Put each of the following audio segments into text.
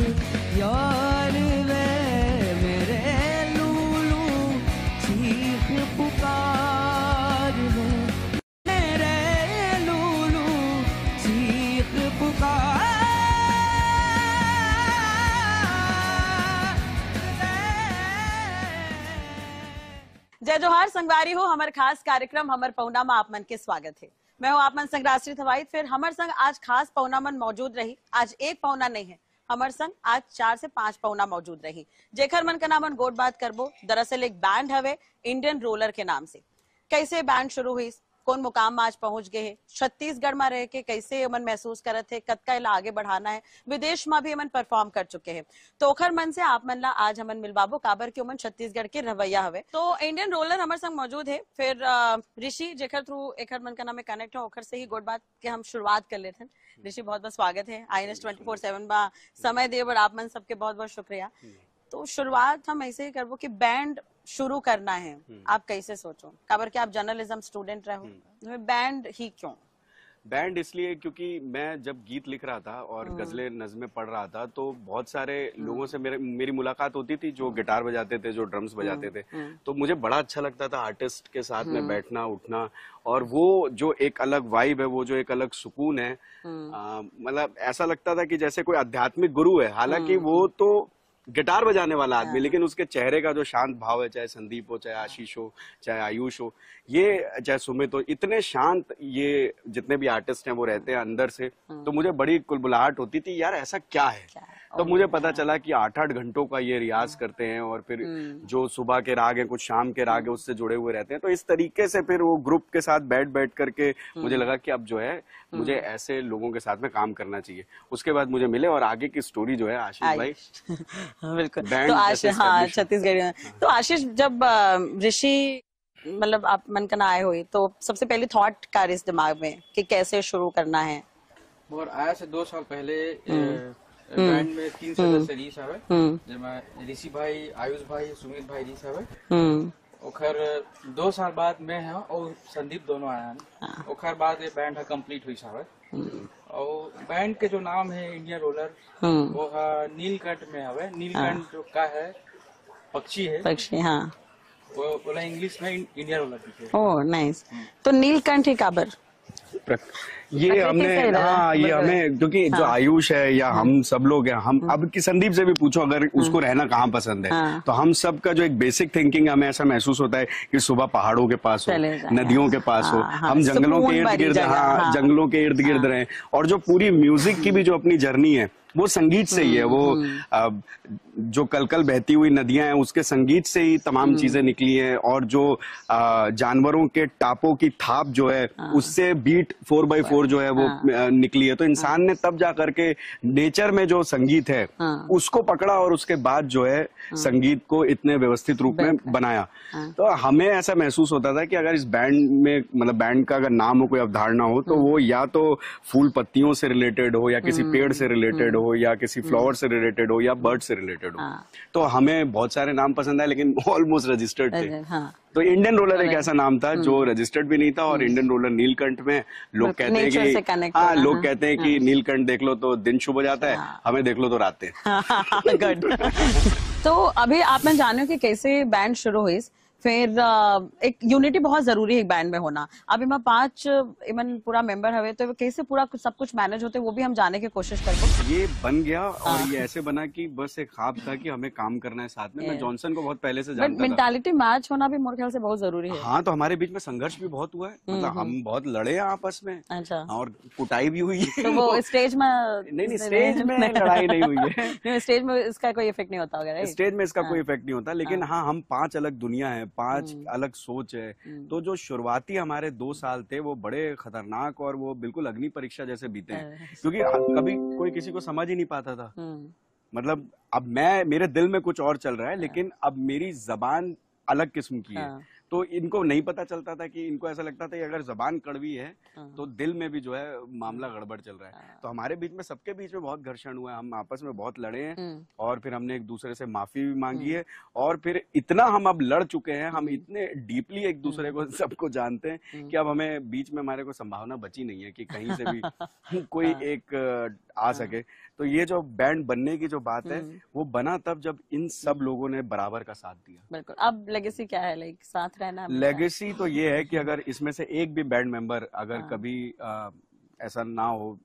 यार वे मेरे लूलू चीख पुकार वे मेरे लूलू चीख पुकार। जय जोहार संगवारी हो। हमारे खास कार्यक्रम हमर पहुना में आप मन के स्वागत है। मैं हूँ आप मन संग राष्ट्रीय थवाई। फिर हमर संग आज खास पहुना मन मौजूद रही। आज एक पहुना नहीं है, हमर संग आज 4 से 5 पहुना मौजूद रही। जेखर मन का नाम मन गोट बात करबो। दरअसल एक बैंड हवे इंडियन रोलर के नाम से। कैसे बैंड शुरू हुई, कौन मुकाम में आज पहुंच गए है, छत्तीसगढ़ में रह के कैसे मन महसूस करत है, कतका इला आगे बढ़ाना है, विदेश में भी मन परफॉर्म कर चुके हैं। तो ओखर मन से आप मन ला आज हमन मिलवाबो काबर के मन छत्तीसगढ़ के रवैया हवे। तो इंडियन रोलर हमारे संग मौजूद है। फिर ऋषि जेखर थ्रू एखर मन का नाम में कनेक्ट है, ओखर से ही गोट बात के हम शुरुआत कर लेते हैं। ऋषि बहुत बहुत स्वागत है INS 24/7 बा समय दे बर आप मन सबके बहुत बहुत शुक्रिया। तो शुरुआत हम ऐसे ही करबो कि बैंड शुरू करना है, आप कैसे सोचो, काबर कि आप जर्नलिज्म स्टूडेंट रहो, बैंड ही क्यों? बैंड इसलिए क्योंकि मैं जब गीत लिख रहा था और गजलें नज़में पढ़ रहा था तो बहुत सारे लोगों से मेरी मुलाकात होती थी जो गिटार बजाते थे, जो ड्रम्स बजाते थे। तो मुझे बड़ा अच्छा लगता था आर्टिस्ट के साथ में बैठना उठना, और वो जो एक अलग वाइब है, वो जो एक अलग सुकून है, मतलब ऐसा लगता था कि जैसे कोई आध्यात्मिक गुरु है। हालांकि वो तो गिटार बजाने वाला आदमी, लेकिन उसके चेहरे का जो शांत भाव है, चाहे संदीप हो, चाहे आशीष हो, चाहे आयुष हो, ये चाहे सुमित हो, इतने शांत ये जितने भी आर्टिस्ट हैं वो रहते हैं अंदर से। तो मुझे बड़ी कुलबुलाहट होती थी, यार ऐसा क्या है। तो मुझे पता चला कि 8-8 घंटों का ये रियाज करते हैं, और फिर जो सुबह के राग हैं, कुछ शाम के राग है, उससे जुड़े हुए रहते हैं। तो इस तरीके से फिर वो ग्रुप के साथ बैठ करके मुझे लगा कि अब जो है मुझे ऐसे लोगों के साथ में काम करना चाहिए। उसके बाद मुझे मिले, और आगे की स्टोरी जो है आशीष भाई बिल्कुल। तो आशीष, हाँ, छत्तीसगढ़। तो आशीष, जब ऋषि मतलब आप मन का ना आए हुए, तो सबसे पहले थॉट का इस दिमाग में कि कैसे शुरू करना है? और आया से 2 साल पहले बैंड में 3 सदस्य रीस हवे, जेमा ऋषि भाई, आयुष भाई, सुमित भाई रीस हवे। ओखर 2 साल बाद मैं है और संदीप दोनों आया हैं। ओखर बाद ये बैंड है कंप्लीट हुई हवे। और बैंड के जो नाम है इंडियन रोलर, वो है नीलकंठ में हवे। नीलकंठ जो का है पक्षी है, पक्षी, हाँ, वो बोला इंग्लिश में इंडियन रोलर। Oh nice. तो नीलकंठ ही काबर ये हमने, हाँ, ये हमें, क्योंकि जो आयुष है या हम सब लोग हैं, हम अब की संदीप से भी पूछो अगर उसको रहना कहाँ पसंद है, तो हम सब का जो एक बेसिक थिंकिंग है, हमें ऐसा महसूस होता है कि सुबह पहाड़ों के पास हो, नदियों के पास हो, हम जंगलों के इर्द गिर्द, हाँ, जंगलों के इर्द गिर्द रहें। और जो पूरी म्यूजिक की भी जो अपनी जर्नी है वो संगीत से ही है। वो जो कलकल बहती हुई नदियां हैं उसके संगीत से ही तमाम चीजें निकली हैं, और जो जानवरों के टापों की थाप जो है उससे बीट 4x4 जो है वो निकली है। तो इंसान ने तब जा करके नेचर में जो संगीत है उसको पकड़ा, और उसके बाद जो है संगीत को इतने व्यवस्थित रूप में बनाया। तो हमें ऐसा महसूस होता था कि अगर इस बैंड में, मतलब बैंड का अगर नाम हो, कोई अवधारणा हो, तो वो या तो फूल पत्तियों से रिलेटेड हो, या किसी पेड़ से रिलेटेड हो, या किसी फ्लावर से रिलेटेड हो, या बर्ड से रिलेटेड हो। तो हमें बहुत सारे नाम पसंद आए, लेकिन ऑलमोस्ट रजिस्टर्ड थे। तो इंडियन रोलर एक ऐसा नाम था जो रजिस्टर्ड भी नहीं था, और इंडियन रोलर नीलकंठ में लोग कहते हैं कि, हाँ, लोग कहते हैं कि नीलकंठ देख लो तो दिन शुभ हो जाता है, हमें देख लो तो रातें। गुड। तो अभी आपने जाने कि कैसे बैंड शुरू हुई, फिर एक यूनिटी बहुत जरूरी है एक बैंड में होना। अभी मैं 5 इमन पूरा मेंबर हवे, तो कैसे पूरा सब कुछ मैनेज होते वो भी हम जाने की कोशिश करते। ये बन गया, और ये ऐसे बना कि बस एक ख्वाब था कि हमें काम करना है साथ में। मैं जॉनसन को बहुत पहले से जानता था। मेंटालिटी मैच होना भी मेरे ख्याल से बहुत जरूरी है। हाँ, तो हमारे बीच में संघर्ष भी बहुत हुआ है, मतलब हम बहुत लड़े हैं आपस में। अच्छा। और कुटाई भी हुई है। तो वो स्टेज में नहीं, स्टेज में लड़ाई नहीं हुई है। स्टेज में इसका कोई इफेक्ट नहीं होता होगा। स्टेज में इसका कोई इफेक्ट नहीं होता, लेकिन हाँ, हम 5 अलग दुनिया है, 5 अलग सोच है। तो जो शुरुआती हमारे 2 साल थे वो बड़े खतरनाक और वो बिल्कुल अग्नि परीक्षा जैसे बीते हैं, क्योंकि कभी कोई किसी को समझ ही नहीं पाता था। मतलब अब मेरे दिल में कुछ और चल रहा है, लेकिन अब मेरी जबान अलग किस्म की है। तो इनको नहीं पता चलता था कि इनको ऐसा लगता था कि अगर जबान कड़वी है तो दिल में भी जो है मामला गड़बड़ चल रहा है। तो हमारे बीच में, सबके बीच में बहुत घर्षण हुआ है, हम आपस में बहुत लड़े हैं और फिर हमने एक दूसरे से माफी भी मांगी है और फिर इतना हम अब लड़ चुके हैं, हम इतने डीपली एक दूसरे को सबको जानते हैं कि अब हमें बीच में हमारे को संभावना बची नहीं है कि कहीं से भी कोई एक आ सके। तो ये जो बैंड बनने की जो बात है वो बना तब जब इन सब लोगों ने बराबर का साथ दिया। बिल्कुल। अब लेगेसी क्या है, लाइक साथ रहना? लेगेसी तो ये है कि अगर इसमें से एक भी बैंड मेंबर अगर कभी ऐसा ना हो,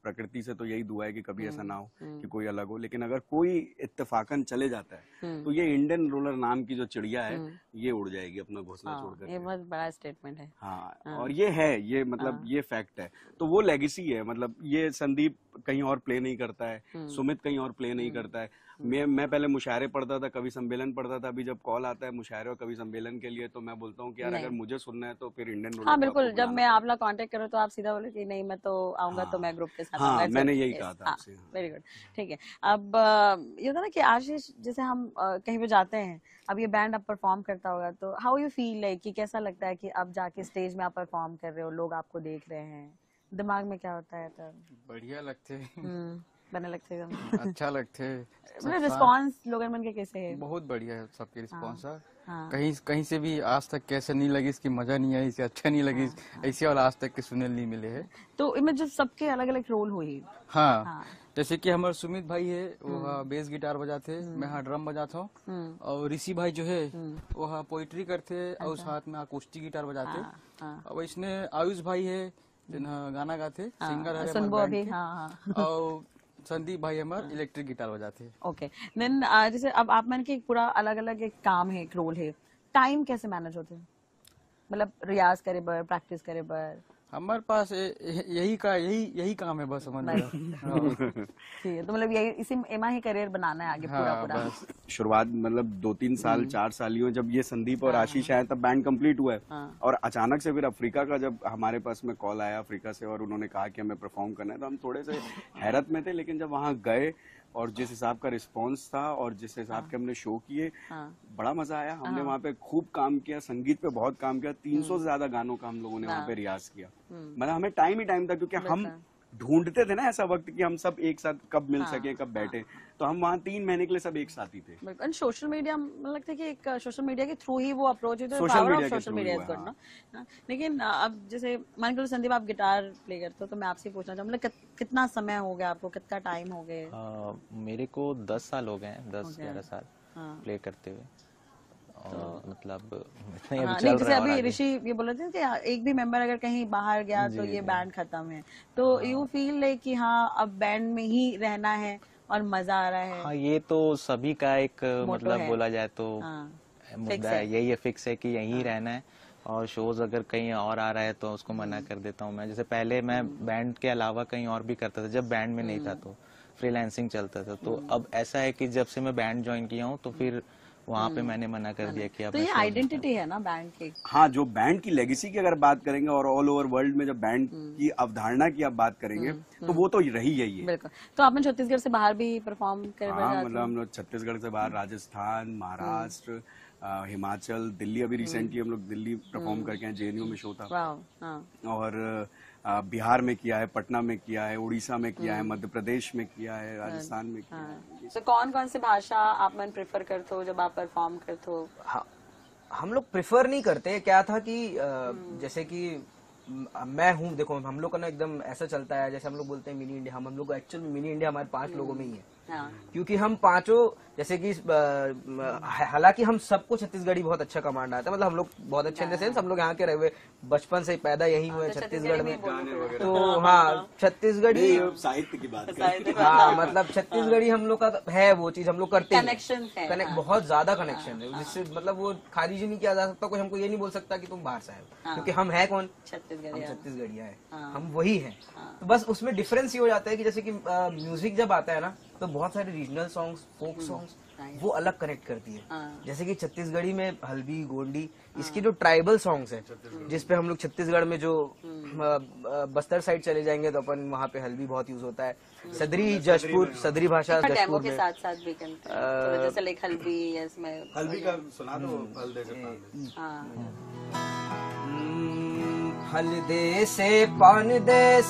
प्रकृति से तो यही दुआ है कि कभी ऐसा ना हो कि कोई अलग हो, लेकिन अगर कोई इत्तेफाकन चले जाता है तो ये इंडियन रोलर नाम की जो चिड़िया है ये उड़ जाएगी अपना घोंसला छोड़कर। ये बहुत बड़ा स्टेटमेंट है। हाँ, और ये है, ये मतलब ये फैक्ट है। तो वो लेगेसी है, मतलब ये संदीप कहीं और प्ले नहीं करता है, सुमित कहीं और प्ले नहीं करता है। मैं पहले मुशायरे पढ़ता था, कभी सम्मेलन पढ़ता था, अभी जब कॉल आता है मुशायरे और कभी सम्मेलन के लिए तो मैं बोलता हूँ कि यार अगर मुझे सुनना है तो फिर इंडियन रोलर। हाँ बिल्कुल, जब मैं आप लोग कांटेक्ट करूँ तो आप सीधा बोले कि नहीं मैं तो आऊंगा, तो मैं ग्रुप के साथ आऊंगा। मैंने यही कहा था आपसे। वेरी गुड, ठीक है। अब ये होता ना कि आशीष, जैसे हम कहीं पे जाते हैं, अब ये बैंड अब परफॉर्म करता होगा तो हाउ यू फील, लाइक कि कैसा लगता है कि अब जाके स्टेज में आप परफॉर्म कर रहे हो, लोग आपको देख रहे हैं, दिमाग में क्या होता है तब? बढ़िया लगते बने लगते अच्छा लगते। मतलब रिस्पांस लोगों मन के कैसे है? बहुत बढ़िया है सबके रिस्पांस। हाँ। कहीं से भी आज तक कैसे नहीं लगी, इसकी मजा नहीं आई, इससे अच्छा नहीं लगी, ऐसे और आज तक के सुनने नहीं मिले है। तो इनमें जो सबके अलग अलग रोल हुई। हाँ, जैसे कि हमारे सुमित भाई है वो बेस गिटार बजाते, मैं हाँ ड्रम बजाता हूँ, और ऋषि भाई जो है वो हाँ पोइट्री करते और साथ में अकॉस्टिक गिटार बजाते। और इसने आयुष भाई है गाना गाते, सिंगर है, और संदीप भाई हमारे इलेक्ट्रिक गिटार बजाते हैं। ओके, देन जैसे अब आप मन के पूरा अलग अलग एक काम है, एक रोल है, टाइम कैसे मैनेज होते हैं? मतलब रियाज करे बर, प्रैक्टिस करे बर? हमारे पास यही काम है बस, समझ लो। ठीक है, तो मतलब यही इसी एमा ही करियर बनाना है आगे पूरा। शुरुआत मतलब 2-3 साल 4 साल ही हुए जब ये संदीप और आशीष आए तब बैंड कंप्लीट हुआ है। और अचानक से फिर अफ्रीका का जब हमारे पास में कॉल आया अफ्रीका से और उन्होंने कहा कि हमें परफॉर्म करना है, तो हम थोड़े से हैरत में थे, लेकिन जब वहाँ गए और जिस हिसाब का रिस्पांस था और जिस हिसाब के हमने शो किए, बड़ा मजा आया। हमने वहाँ पे खूब काम किया, संगीत पे बहुत काम किया, 300 से ज्यादा गानों का हम लोगों ने वहाँ पे रियाज किया। मतलब हमें टाइम ही टाइम था, क्योंकि हम ढूंढते थे ना ऐसा वक्त कि हम सब एक साथ कब मिल सके, कब बैठे, तो हम वहाँ 3 महीने के लिए सब एक साथ ही थे। सोशल मीडिया, मुझे लगता है कि एक सोशल मीडिया के थ्रू ही वो अप्रोच है, तो सोशल मीडिया इज गुड ना। लेकिन अब जैसे मान लो संदीप आप गिटार प्ले करते हो, तो मैं आपसे पूछना चाहूँ, मतलब कितना समय हो गया आपको, कितना टाइम हो गया? मेरे को 10 साल हो गए हैं, 10-11 साल प्ले करते हुए। मतलब नहीं, जैसे अभी ऋषि ये बोल रहे थे कि एक भी मेंबर अगर कहीं बाहर गया तो ये बैंड खत्म है, तो यू फील लाइक कि हाँ अब बैंड में ही रहना है और मजा आ रहा है? हाँ, ये तो सभी का एक मतलब बोला जाए तो मुद्दा है, यही है, फिक्स है कि यहीं रहना है। और शोज अगर कहीं और आ रहा है तो उसको मना कर देता हूँ मैं। जैसे पहले मैं बैंड के अलावा कहीं और भी करता था, जब बैंड में नहीं था तो फ्रीलांसिंग चलता था। तो अब ऐसा है कि जब से मैं बैंड ज्वाइन किया हूँ तो फिर वहाँ पे मैंने मना कर दिया कि तो ये आइडेंटिटी है ना बैंड की। हाँ, जो बैंड की लेगेसी की अगर बात करेंगे और ऑल ओवर वर्ल्ड में जब बैंड की अवधारणा की आप बात करेंगे तो वो तो रही यही है। बिल्कुल। तो आपने छत्तीसगढ़ से बाहर भी परफॉर्म कर? हाँ, मतलब हम लोग छत्तीसगढ़ से बाहर राजस्थान, महाराष्ट्र, हिमाचल, दिल्ली, अभी रिसेंटली हम लोग दिल्ली परफॉर्म करके हैं, JNU में शो था। और बिहार में किया है, पटना में किया है, उड़ीसा में किया है, मध्य प्रदेश में किया है, राजस्थान में किया है। तो कौन कौन सी भाषा आप मन प्रेफर करते हो जब आप परफॉर्म करते हो? हम लोग प्रेफर नहीं करते। क्या था कि जैसे कि मैं हूँ, देखो हम लोग का ना एकदम ऐसा चलता है, जैसे हम लोग बोलते हैं मिनी इंडिया, हम लोग एक्चुअल में मिनी इंडिया हमारे 5 लोगों में ही है। क्योंकि हम 5 जैसे कि हालांकि हम सबको छत्तीसगढ़ी बहुत अच्छा कमांड आता है, मतलब हम लोग बहुत अच्छे इन द सेंस हम लोग यहाँ के रहे हुए, बचपन से पैदा यही हुए छत्तीसगढ़ में। तो हाँ, छत्तीसगढ़ी साहित्य की बात हाँ, मतलब छत्तीसगढ़ी हम लोग का है, वो चीज हम लोग करते हैं, बहुत ज्यादा कनेक्शन है, जिससे मतलब वो खारिज नहीं किया जा सकता। कोई हमको ये नहीं बोल सकता कि तुम बाहर से आए, क्योंकि हम है कौन? छत्तीसगढ़िया है, हम वही है। तो बस उसमें डिफरेंस ये हो जाता है कि जैसे कि म्यूजिक जब आता है ना, पे बहुत सारे रीजनल सॉन्ग्स, फोक सॉन्ग्स वो अलग कनेक्ट करती है। जैसे कि छत्तीसगढ़ी में हल्बी, गोंडी, इसके जो ट्राइबल सॉन्ग्स हैं, जिसपे हम लोग छत्तीसगढ़ में जो बस्तर साइड चले जाएंगे तो अपन वहाँ पे हल्बी बहुत यूज होता है। सदरी जशपुर, सदरी भाषा जशपुर में, के साथ साथ भी जैसे लाइक हल्बी, इसमें हल्बी का सुना दो। फल दे से पान दे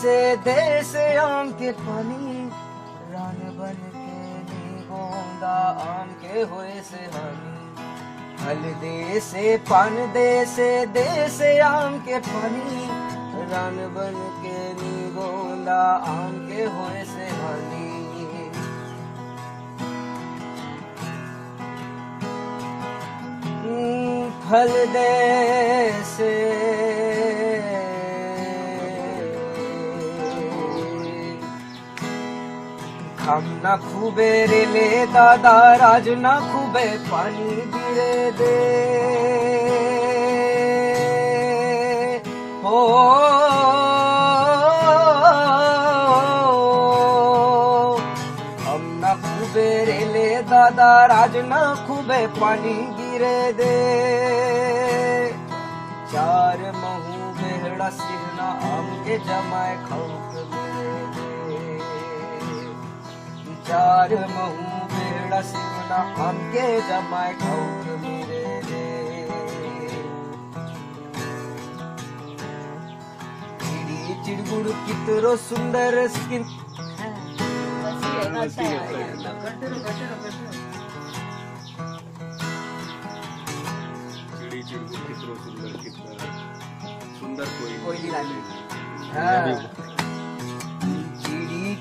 से आम के पानी, रान बन के नी गोंदा आम के होए से हानि। फल दे से पान दे से आम के पानी, रान बन के नी गोंदा आम के होए से हानि। फल दे से हम न खूबे रेले दादा, राज न खूबे पानी गिरे दे। हो हम न खूबे रेले दादा, राज न खूबे पानी गिरे दे। चार महू बेहड़ा सिरना आम के जमाए खौक मिले दे। चार महू बेड़ा सिमना आम के जमाए खौक मिले दे। चिड़ी चिड़गुड़ कितरो सुंदर स्किन, सुंदर कोई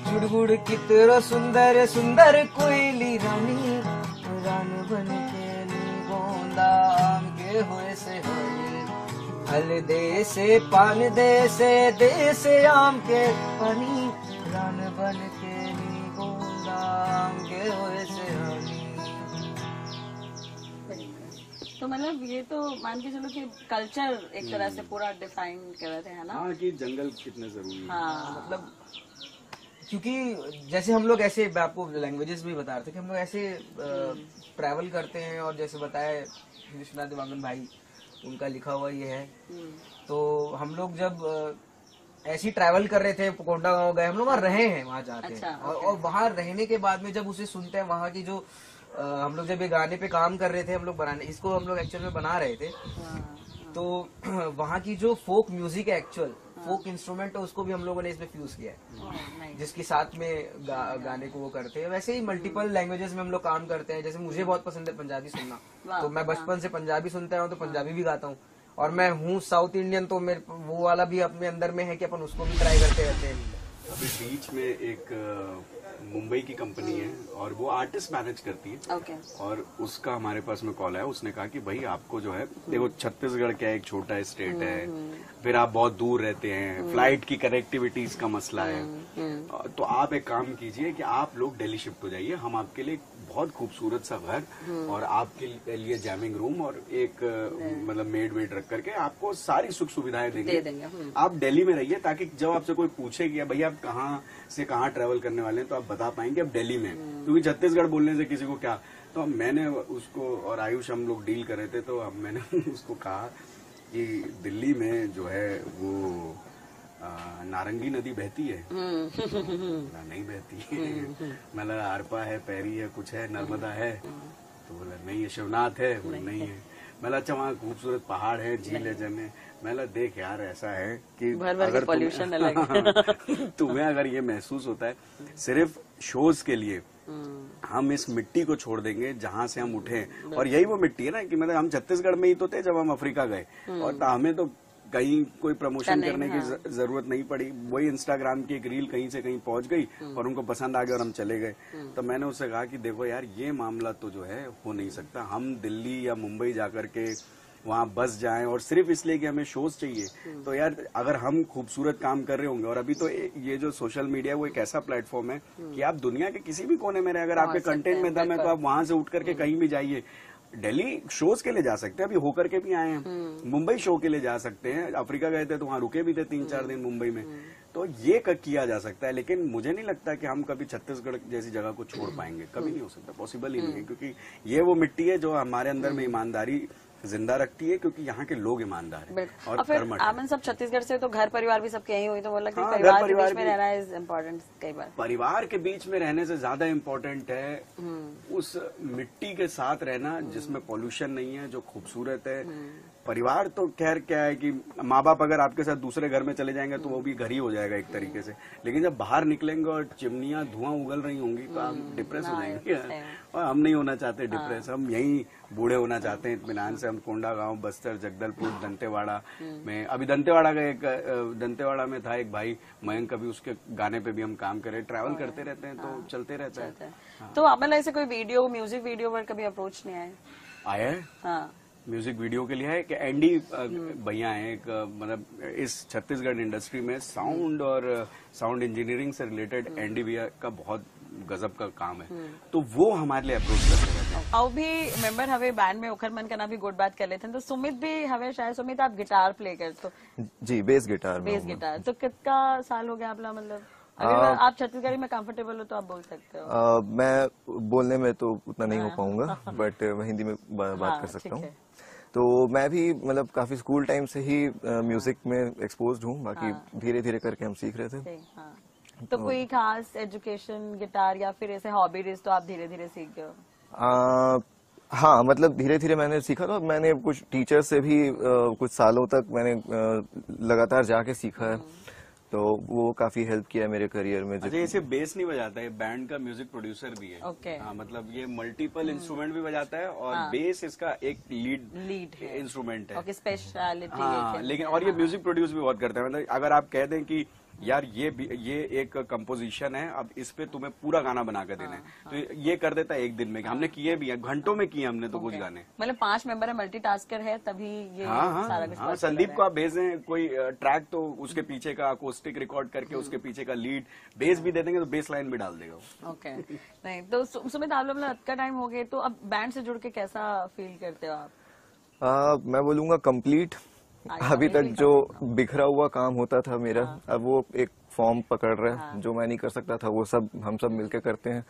चुड़गुड़ कितरो सुंदर सुंदर कोयली रानी, रान बन के नी गोंदा आम के होए से हानि। फल दे से पान दे से आम के पानी, रान बन के नी गोंदा आम के होए से हानि। तो मतलब ये तो मान के चलो कि कल्चर एक तरह से पूरा डिफाइन कर रहे थे, है ना? हाँ, कि जंगल कितने जरूरी है। हाँ, मतलब क्योंकि जैसे हम लोग ऐसे, आपको लैंग्वेजेस भी बता रहे थे कि हम लोग ऐसे ट्रैवल करते हैं, और जैसे बताया विश्वनाथ दिवांगन भाई, उनका लिखा हुआ ये है। तो हम लोग जब ऐसे ही ट्रैवल कर रहे थे, कोंडा गाँव गए, हम लोग वहाँ रहे हैं, वहाँ जाते हैं। और वहाँ रहने के बाद में जब उसे सुनते हैं, वहाँ की जो हम लोग जब ये गाने पे काम कर रहे थे, हम लोग बनाने, इसको हम लोग एक्चुअल में बना रहे थे, तो वहाँ की जो फोक म्यूजिक है, एक्चुअल फोक इंस्ट्रूमेंट है, उसको भी हम लोगों ने इसमें फ्यूज किया है, जिसके साथ में गाने को वो करते हैं। वैसे ही मल्टीपल लैंग्वेजेस में हम लोग काम करते हैं। जैसे मुझे बहुत पसंद है पंजाबी सुनना, तो मैं बचपन से पंजाबी सुनता हूँ, तो पंजाबी भी गाता हूँ। और मैं हूँ साउथ इंडियन, तो मेरे वो वाला भी अपने अंदर में है कि अपन उसको भी ट्राई करते रहते हैं। अभी बीच में एक मुंबई की कंपनी है और वो आर्टिस्ट मैनेज करती है। और उसका हमारे पास में कॉल आया, उसने कहा कि भाई आपको जो है, देखो छत्तीसगढ़ क्या एक छोटा स्टेट है, फिर आप बहुत दूर रहते हैं, फ्लाइट की कनेक्टिविटीज का मसला है, तो आप एक काम कीजिए कि आप लोग दिल्ली शिफ्ट हो जाइए, हम आपके लिए बहुत खूबसूरत सा घर और आपके लिए जैमिंग रूम और एक मतलब मेड वेड रख करके आपको सारी सुख सुविधाएं देंगे। आप दिल्ली में रहिए, ताकि जब आपसे कोई पूछे कि भैया आप कहाँ से कहाँ ट्रेवल करने वाले हैं, तो आप बता पाएंगे आप दिल्ली में, क्योंकि छत्तीसगढ़ बोलने से किसी को क्या। तो मैंने उसको और आयुष हम लोग डील कर रहे थे, तो अब मैंने उसको कहा कि दिल्ली में जो है वो नारंगी नदी बहती है? नहीं बहती है। मतलब आरपा है, पैरी है, कुछ है, नर्मदा है? तो बोला नहीं है। शिवनाथ है? बोला नहीं है। मतलब अच्छा वहाँ खूबसूरत पहाड़ है, झील है, झरने। मतलब देख यार ऐसा है कि अगर पॉल्यूशन अलग तुम्हें अगर ये महसूस होता है सिर्फ शोज के लिए, हम इस मिट्टी को छोड़ देंगे जहां से हम उठे, और यही वो मिट्टी है ना कि मतलब हम छत्तीसगढ़ में ही तो थे जब हम अफ्रीका गए, और हमें तो कहीं कोई प्रमोशन करने की जरूरत नहीं पड़ी, वही इंस्टाग्राम की एक रील कहीं से कहीं पहुंच गई और उनको पसंद आ गया और हम चले गए। तो मैंने उससे कहा कि देखो यार ये मामला तो जो है हो नहीं सकता, हम दिल्ली या मुंबई जाकर के वहाँ बस जाएं और सिर्फ इसलिए कि हमें शोज चाहिए। तो यार अगर हम खूबसूरत काम कर रहे होंगे, और अभी तो ये जो सोशल मीडिया वो एक ऐसा प्लेटफॉर्म है कि आप दुनिया के किसी भी कोने में रहे, अगर आपके कंटेंट में दम है तो आप वहां से उठ करके कहीं भी जाइए। दिल्ली शोज के लिए जा सकते हैं, अभी होकर के भी आए हैं, मुंबई शो के लिए जा सकते हैं, अफ्रीका गए थे तो वहाँ रुके भी थे 3-4 दिन मुंबई में। तो ये किया जा सकता है, लेकिन मुझे नहीं लगता कि हम कभी छत्तीसगढ़ जैसी जगह को छोड़ पाएंगे, कभी नहीं हो सकता, पॉसिबल ही नहीं है, क्योंकि ये वो मिट्टी है जो हमारे अंदर में ईमानदारी जिंदा रखती है, क्योंकि यहाँ के लोग ईमानदार हैं और फिर आमन सब छत्तीसगढ़ से, तो घर परिवार भी सबके यही हुई, तो बोला कि परिवार के बीच में रहना इज इम्पोर्टेंट। कई बार परिवार के बीच में रहने से ज्यादा इम्पोर्टेंट है उस मिट्टी के साथ रहना जिसमें पॉल्यूशन नहीं है, जो खूबसूरत है। परिवार तो खैर क्या है कि माँ बाप अगर आपके साथ दूसरे घर में चले जाएंगे तो वो भी घर ही हो जाएगा एक तरीके से, लेकिन जब बाहर निकलेंगे और चिमनियां धुआं उगल रही होंगी तो आप डिप्रेस हो जाएंगे, और हम नहीं होना चाहते डिप्रेस। हम यहीं बूढ़े होना चाहते हैं इत्मीनान से। हम कोंडागांव, बस्तर, जगदलपुर, दंतेवाड़ा में, अभी दंतेवाड़ा का दंतेवाड़ा में था एक भाई मयंक, अभी उसके गाने पे भी हम काम कर रहे हैं, ट्रैवल करते रहते हैं, तो चलते रहता है। तो आप मतलब ऐसे कोई वीडियो, म्यूजिक वीडियो पर कभी अप्रोच नहीं आया है? म्यूजिक वीडियो के लिए है कि एंडी भैया हैं, एक मतलब इस छत्तीसगढ़ इंडस्ट्री में साउंड और साउंड इंजीनियरिंग से रिलेटेड एंडी भैया का बहुत गजब का काम है, तो वो हमारे लिए अप्रोच करते रहते हैं। और भी मेंबर हवे बैंड में ओखर मन का भी गुड बात कर लेते हैं, तो सुमित भी हवे, शायद सुमित आप गिटार प्ले करते हो? जी, बेस गिटार। तो कितना साल हो गया आपला, मतलब अगर आप छत्तीसगढ़ी में कंफर्टेबल हो तो आप बोल सकते हो? मैं बोलने में तो उतना नहीं हो पाऊंगा, बट मैं हिंदी में बात कर सकता हूँ। तो मैं भी मतलब काफी स्कूल टाइम से ही म्यूजिक में एक्सपोज्ड हूँ, बाकी धीरे धीरे करके हम सीख रहे थे। तो कोई खास एजुकेशन गिटार या फिर ऐसे हॉबी तो आप धीरे धीरे सीख गए हो? हाँ, मतलब धीरे धीरे मैंने सीखा था। मैंने कुछ टीचर से भी कुछ सालों तक मैंने लगातार जाके सीखा है, तो वो काफी हेल्प किया मेरे करियर में। अच्छा, इसे बेस नहीं बजाता है, बैंड का म्यूजिक प्रोड्यूसर भी है। okay. हाँ, मतलब ये मल्टीपल इंस्ट्रूमेंट भी बजाता है और बेस इसका एक लीड इंस्ट्रूमेंट है। okay, speciality. हाँ, लेकिन और ये म्यूजिक प्रोड्यूस भी बहुत करता है। मतलब अगर आप कह दें कि यार ये एक कंपोजिशन है, अब इस पे तुम्हें पूरा गाना बना कर देना है, तो ये कर देता है एक दिन में। हमने किए भी है, घंटों में किए हमने तो कुछ गाने। मतलब 5 मेंबर है, मल्टीटास्कर है, तभी ये सारा कुछ। संदीप को आप भेजें कोई ट्रैक, तो उसके पीछे का अकोस्टिक रिकॉर्ड करके उसके पीछे का लीड बेस भी दे देंगे, तो बेस लाइन भी डाल देगा। ओके, नहीं तो सुमित आप लोग का टाइम हो गए, तो अब बैंड से जुड़ के कैसा फील करते हो आप? मैं बोलूंगा कंप्लीट। अभी तक जो बिखरा हुआ काम होता था मेरा, अब वो एक फॉर्म पकड़ रहा है। जो मैं नहीं कर सकता था वो सब हम सब मिलके करते हैं,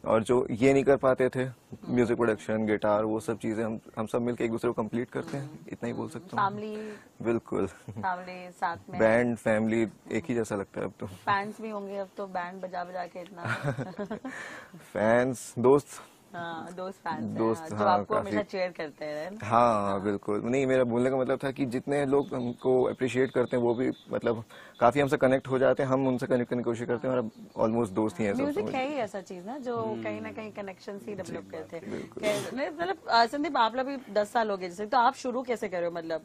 और जो ये नहीं कर पाते थे, म्यूजिक प्रोडक्शन, गिटार, वो सब चीजें हम सब मिलके एक दूसरे को कंप्लीट करते हैं। इतना ही बोल सकता हूँ। फैमिली, बिल्कुल, फैमिली साथ में, बैंड फैमिली एक ही जैसा लगता है अब तो। फैंस भी होंगे अब तो, बैंड बजा बजा के इतना। फैंस, दोस्त, दोस्त जो आपको हमेशा चेयर करते हैं। हाँ, बिल्कुल। नहीं, मेरा बोलने का मतलब था कि जितने लोग हमको अप्रिशिएट करते हैं वो भी मतलब काफी हमसे कनेक्ट हो जाते हैं, हम उनसे कनेक्ट करने की कोशिश करते हैं, और ऑलमोस्ट दोस्त ही हैं। म्यूजिक है ही ऐसा चीज ना जो कहीं ना कहीं कनेक्शन ही डेवलप करते हैं। मतलब संदीप आप लोग भी 10 साल हो गए जैसे, तो आप शुरू कैसे करे हो? मतलब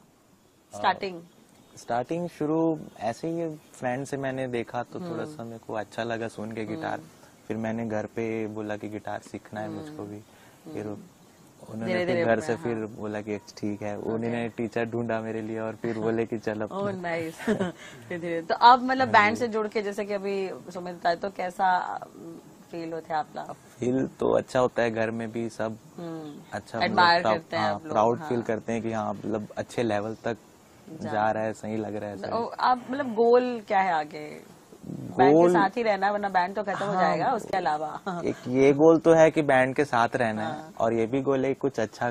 स्टार्टिंग शुरू ऐसे ही फ्रेंड से मैंने देखा, तो थोड़ा सा मेरे को अच्छा लगा सुन के गिटार। फिर मैंने घर पे बोला कि गिटार सीखना है मुझको भी। फिर उन्होंने फिर घर से फिर बोला कि ठीक है, उन्होंने टीचर ढूंढा मेरे लिए, और फिर बोले कि चलो। Oh nice. तो अब मतलब बैंड से जुड़ के, जैसे कि अभी सुमित बताया, तो कैसा फील होता है आपका? फील तो अच्छा होता है, घर में भी सब अच्छा एडमायर करते हैं, प्राउड फील करते हैं कि हाँ मतलब अच्छे लेवल तक जा रहा है, सही लग रहा है। आप मतलब गोल क्या है आगे? बैंड के साथ ही रहना, वरना बैंड तो खत्म हो जाएगा। उसके अलावा एक ये गोल तो है कि बैंड के साथ रहना है, और ये भी गोल है कुछ अच्छा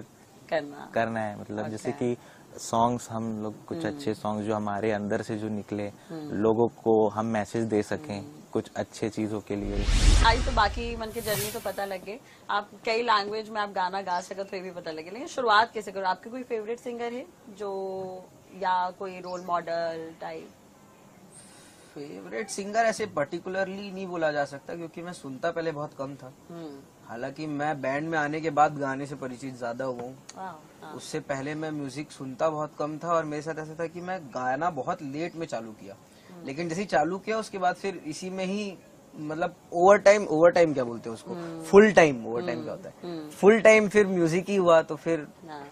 करना है। मतलब जैसे कि सॉन्ग्स, हम लोग कुछ अच्छे सॉन्ग्स जो हमारे अंदर से जो निकले, लोगों को हम मैसेज दे सकें कुछ अच्छे चीजों के लिए। आज तो बाकी मन के जरिए तो पता लगे, आप कई लैंग्वेज में आप गाना गा सको तो ये भी पता लगे, लेकिन शुरुआत कैसे करो? आपके कोई फेवरेट सिंगर है जो, या कोई role model type? Favourite singer ऐसे पर्टिकुलरली नहीं बोला जा सकता, क्योंकि मैं सुनता पहले बहुत कम था। हालांकि मैं बैंड में आने के बाद गाने से परिचित ज्यादा हुआ हूँ। उससे पहले मैं म्यूजिक सुनता बहुत कम था, और मेरे साथ ऐसा था कि मैं गाना बहुत लेट में चालू किया। लेकिन जैसे ही चालू किया उसके बाद फिर इसी में ही मतलब ओवर टाइम क्या बोलते हैं उसको, फुल टाइम ओवर टाइम क्या होता है, फुल टाइम फिर म्यूजिक ही हुआ। तो फिर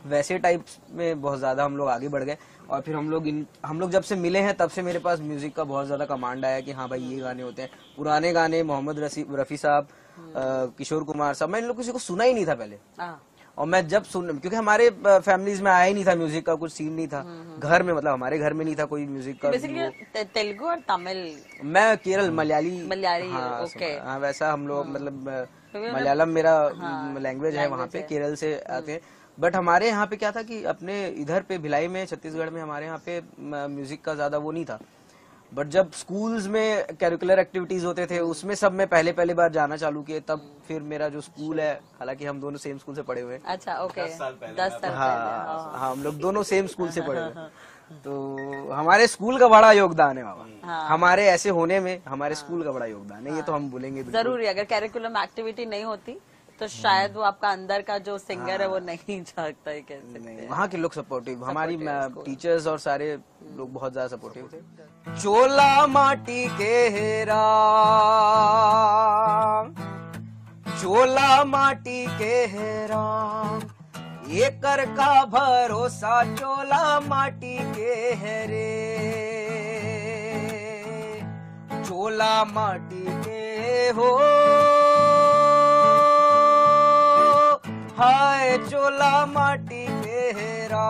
वैसे टाइप में बहुत ज्यादा हम लोग आगे बढ़ गए, और फिर हम लोग जब से मिले हैं तब से मेरे पास म्यूजिक का बहुत ज्यादा कमांड आया कि हाँ भाई ये गाने होते हैं। पुराने गाने, मोहम्मद रफी साहब, किशोर कुमार साहब, मैं इन लोग किसी को सुना ही नहीं था पहले, और मैं जब क्योंकि हमारे फैमिलीज में आया ही नहीं था म्यूजिक का, कुछ सीन नहीं था घर में, मतलब हमारे घर में नहीं था कोई म्यूजिक का। तेलुगु और तमिल? मैं केरल मलयाली। हाँ, ओके। हाँ वैसा हम लोग मतलब मलयालम मेरा लैंग्वेज है, वहाँ पे केरल से आते हैं। बट हमारे यहाँ पे क्या था कि अपने इधर पे भिलाई में, छत्तीसगढ़ में हमारे यहाँ पे म्यूजिक का ज्यादा वो नहीं था। बट जब स्कूल्स में करिकुलर एक्टिविटीज होते थे उसमें सब में पहले बार जाना चालू किए, तब फिर मेरा जो स्कूल है, हालांकि हम दोनों सेम स्कूल से पढ़े हुए हैं। अच्छा, ओके। 10 साल पहले। हाँ, हम लोग दोनों सेम स्कूल से पढ़े हुए, तो हमारे स्कूल का बड़ा योगदान है बाबा। हमारे ऐसे होने में हमारे स्कूल का बड़ा योगदान है, ये तो हम बोलेंगे जरूर। अगर करिकुलम एक्टिविटी नहीं होती तो शायद वो आपका अंदर का जो सिंगर है वो नहीं झांकता ही, कह सकते हैं। वहाँ के लोग सपोर्टिव, हमारी टीचर्स और सारे लोग बहुत ज्यादा सपोर्टिव थे। चोला माटी के हेरा, चोला माटी के हेरा, एकर का भरोसा चोला माटी के हेरे, चोला माटी के हो हाय, चोला माटी के हेरा,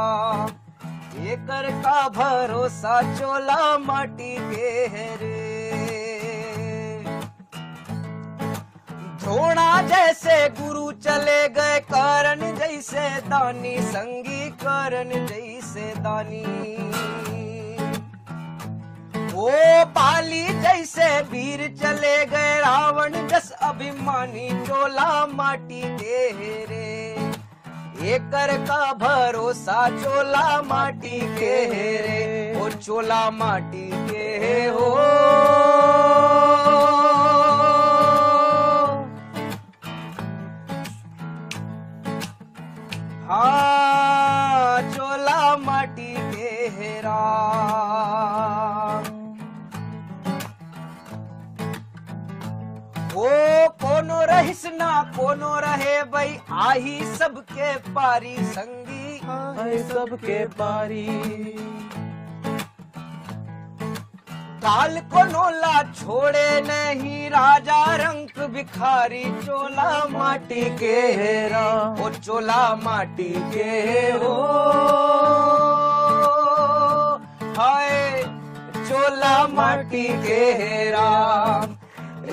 एकर का भरोसा चोला माटी के हेरे। द्रोणा जैसे गुरु चले गए, करण जैसे दानी संगी, करण जैसे दानी। ओ पाली जैसे वीर चले गए, रावण जस अभिमानी, चोला माटी के हेरे, एकर का भरोसा चोला माटी के हेरे, ओ चोला माटी के हो। हाँ, चोला माटी के हेरा, ओ कोनो रहिस ना कोनो रहे भाई, आही सबके पारी संगी, आही सबके पारी। काल को नोला छोड़े नहीं, राजा रंग भिखारी, चोला माटी के हेरा, ओ चोला माटी के हो हाय, चोला माटी के हेरा,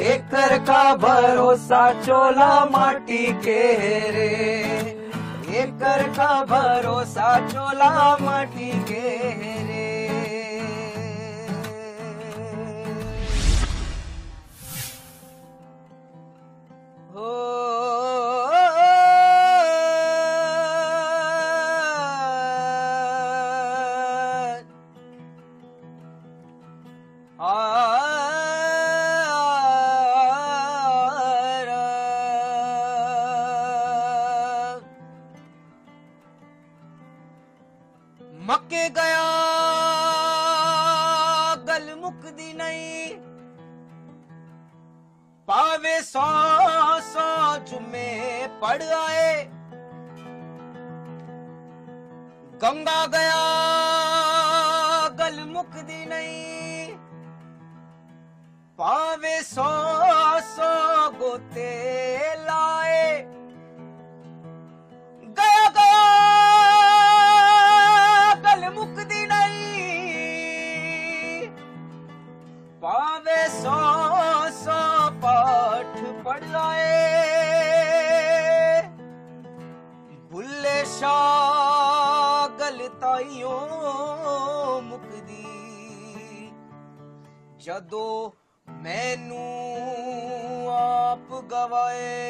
एकर का भरोसा चोला माटी के हेरे, एकर का भरोसा चोला माटी के हेरे। मक्के गया गल मुकदी नहीं, पावे 100 जुम्मे पड़ आए, गंगा गया गल मुकदी नहीं, पावे 100 गोते लाए, गया गया गल मुकदी नहीं, पावे 100 पाठ पढ़ लाए, बुल्ले शाह गलताइयों मुकदी, जदो मैनू आप गवाए।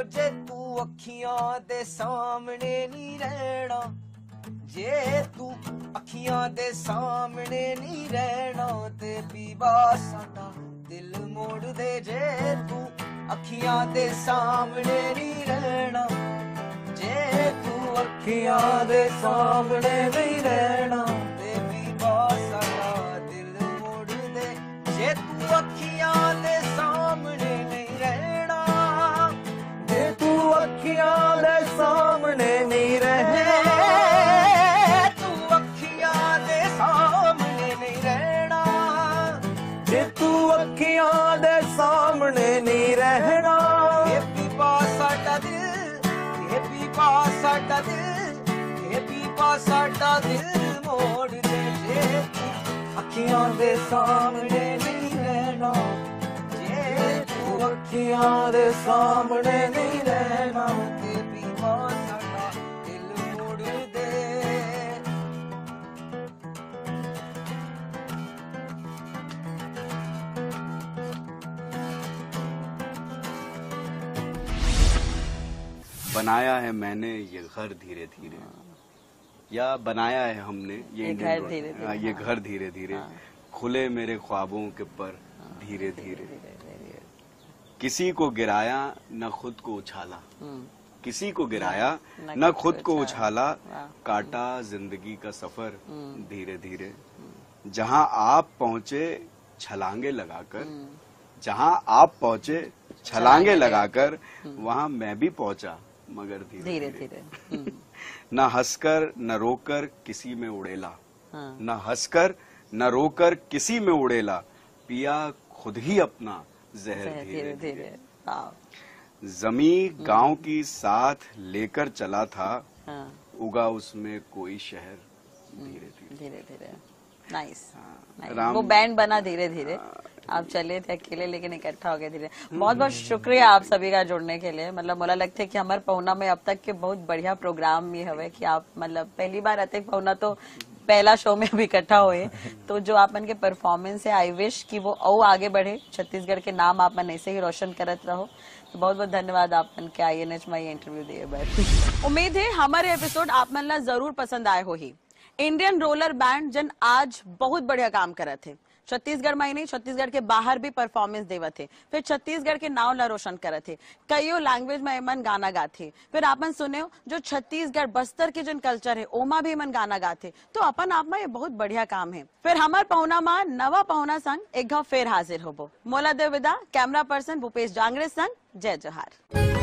जे तू अखियां दे सामने नहीं रहना, जे तू अखियां दे सामने नहीं रहना, ते बीबा साडा दिल मोड़ दे, जे तू अखियां दे सामने नहीं रहना, जे तू अखियां दे सामने नहीं रहना, ते बीबा साडा दिल मोड़ दे, जे तू अखियां दे सामने नहीं रहना, जे तू अखियां दे सामने नहीं रहना, साडा दिल ये पीपा साडा दिल मोड़ दे जे अखियां दे सामने नहीं रहना जे तू अखियां दे सामने नहीं रहना ये पीपा साडा दिल मोड़ दे। बनाया है मैंने ये घर धीरे धीरे, या बनाया है हमने ये घर धीरे धीरे, ये घर धीरे धीरे खुले मेरे ख्वाबों के पर धीरे धीरे। किसी को गिराया न खुद को उछाला, किसी को गिराया न खुद को उछाला, काटा जिंदगी का सफर धीरे धीरे। जहां आप पहुंचे छलांगे लगाकर, जहां आप पहुंचे छलांगे लगाकर, वहां मैं भी पहुंचा मगर धीरे धीरे। न हंसकर न रोकर किसी में उड़ेला, न हंसकर न रोकर किसी में उड़ेला, पिया खुद ही अपना जहर धीरे धीरे। जमी गांव की साथ लेकर चला था, उगा उसमें कोई शहर धीरे धीरे धीरे धीरे। नाइस, वो बैंड बना धीरे धीरे। आप चले थे अकेले लेकिन इकट्ठा हो गए धीरे। बहुत बहुत शुक्रिया आप सभी का जुड़ने के लिए। मतलब मोला लगता है कि हमारे पहुना में अब तक के बहुत बढ़िया प्रोग्राम ये हवे कि आप मतलब पहली बार आते पहुना तो पहला शो में भी इकट्ठा हुए, तो जो आप मन के परफॉर्मेंस है आई विश कि वो और आगे बढ़े, छत्तीसगढ़ के नाम आप मन ऐसे ही रोशन करत रहो। तो बहुत बहुत धन्यवाद आप मन के INH में इंटरव्यू दिए बार। उम्मीद है हमारे एपिसोड आप मन ला जरूर पसंद आए हो ही। इंडियन रोलर बैंड जन आज बहुत बढ़िया काम करत थे। छत्तीसगढ़ में ही नहीं, छत्तीसगढ़ के बाहर भी परफॉर्मेंस देवत थे। फिर छत्तीसगढ़ के नाव ला रोशन करत थे, कईयों लैंग्वेज में एमन गाना गाथे। फिर आपन सुने जो छत्तीसगढ़ बस्तर के जन कल्चर है ओमा भी एमन गाना गाथे। तो अपन आप में ये बहुत बढ़िया काम है। फिर हमार पहुना मां नवा पहुना संग एक घाव फिर हाजिर होबो। मोला देव विदा, कैमरा पर्सन भूपेश जांगरे संग। जय जोहार।